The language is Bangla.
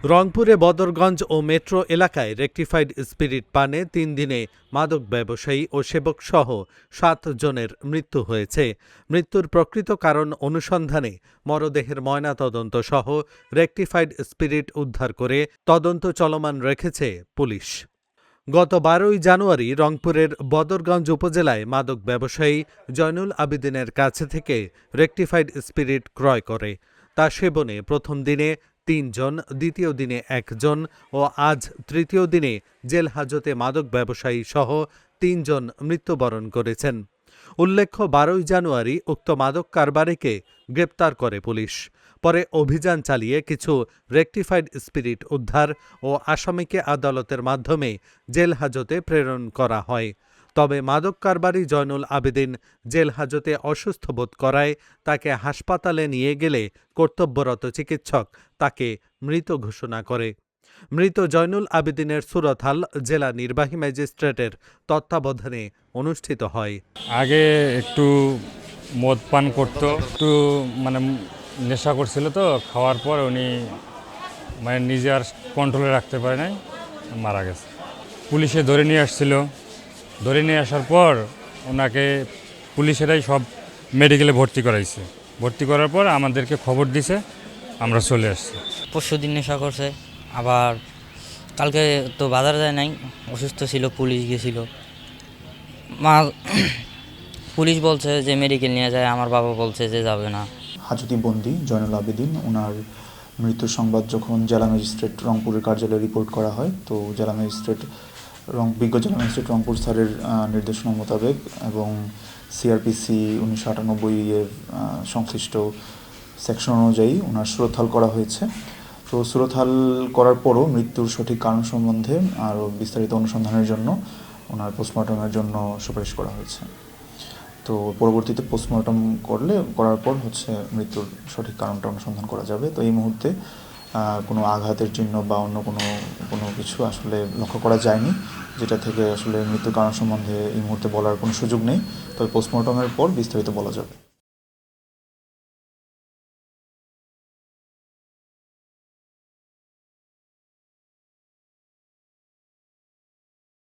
রংপুরে বদরগঞ্জ ও মেট্রো এলাকায় রেকটিফাইড স্পিরিট পানে ৩ দিনে মাদক ব্যবসায়ী ও সেবকসহ ৭ জনের মৃত্যু হয়েছে। মৃত্যুর প্রকৃত কারণ অনুসন্ধানে মরদেহের ময়নাতদন্ত সহ রেকটিফাইড স্পিরিট উদ্ধার করে তদন্ত চলমান রেখেছে পুলিশ। গত ১২ই জানুয়ারি রংপুরের বদরগঞ্জ উপজেলায় মাদক ব্যবসায়ী জয়নুল আবেদিনের কাছে থেকে রেকটিফাইড স্পিরিট ক্রয় করে। তা সেবনে প্রথম দিনে ৩ জন, দ্বিতীয় দিনে ১ জন ও আজ তৃতীয় দিনে জেল হাজতে মাদক ব্যবসায়ী সহ ৩ জন মৃত্যুবরণ করেছেন। উল্লেখ্য ১২ই জানুয়ারি উক্ত মাদক কারবারিকে গ্রেপ্তার করে পুলিশ। পরে অভিযান চালিয়ে কিছু রেকটিফাইড স্পিরিট উদ্ধার ও আসামিকে আদালতের মাধ্যমে জেল হাজতে প্রেরণ করা হয়। তবে মাদক কারবারি জয়নুল আবেদিন জেল হাজতে অসুস্থ বোধ করায় তাকে হাসপাতালে নিয়ে গেলে কর্তব্যরত চিকিৎসক তাকে মৃত ঘোষণা করে। মৃত জয়নুল আবেদিনের সুরতহাল জেলা নির্বাহী ম্যাজিস্ট্রেটের তত্ত্বাবধানে অনুষ্ঠিত হয়। আগে একটু মদ পান করতো, একটু নেশা করছিল, তো খাওয়ার পর উনি নিজে আর কন্ট্রোলে রাখতে পারে নাই, মারা গেছে। পুলিশে ধরে নিয়ে আসছিল, ধরে নিয়ে আসার পর ওনাকে পুলিশেরাই সব মেডিকেলে ভর্তি করাইছে। ভর্তি করার পর আমাদেরকে খবর দিছে, আমরা চলে আসছি। পরশুদিন নেশা করছে, আবার কালকে তো বাজার যায় নাই, অসুস্থ ছিল, পুলিশ গেছিল। পুলিশ বলছে যে মেডিকেল নিয়ে যায়, আমার বাবা বলছে যে যাবে না। হাজতি বন্দী জয়নুল আবেদিন, ওনার মৃত্যুর সংবাদ যখন জেলা ম্যাজিস্ট্রেট রংপুরের কার্যালয়ে রিপোর্ট করা হয়, তো জেলা ম্যাজিস্ট্রেট জেলা ম্যাজিস্ট্রেট রংপুর স্যারের নির্দেশনা মোতাবেক এবং সিআরপিসি 1998 এর সংশ্লিষ্ট সেকশন অনুযায়ী ওনার সুরতহাল করা হয়েছে। তো সুরতহাল করার পরও মৃত্যুর সঠিক কারণ সম্বন্ধে আরও বিস্তারিত অনুসন্ধানের জন্য ওনার পোস্টমর্টমের জন্য সুপারিশ করা হয়েছে। তো পরবর্তীতে পোস্টমর্টম করার পর মৃত্যুর সঠিক কারণটা অনুসন্ধান করা যাবে। তো এই মুহূর্তে কোনো আঘাতের চিহ্ন বা অন্য কোনো কিছু আসলে লক্ষ্য করা যায়নি, যেটা থেকে আসলে মৃত্যুর কারণ সম্বন্ধে এই মুহূর্তে বলার কোনো সুযোগ নেই। তবে পোস্টমর্টমের পর বিস্তারিত বলা যাবে।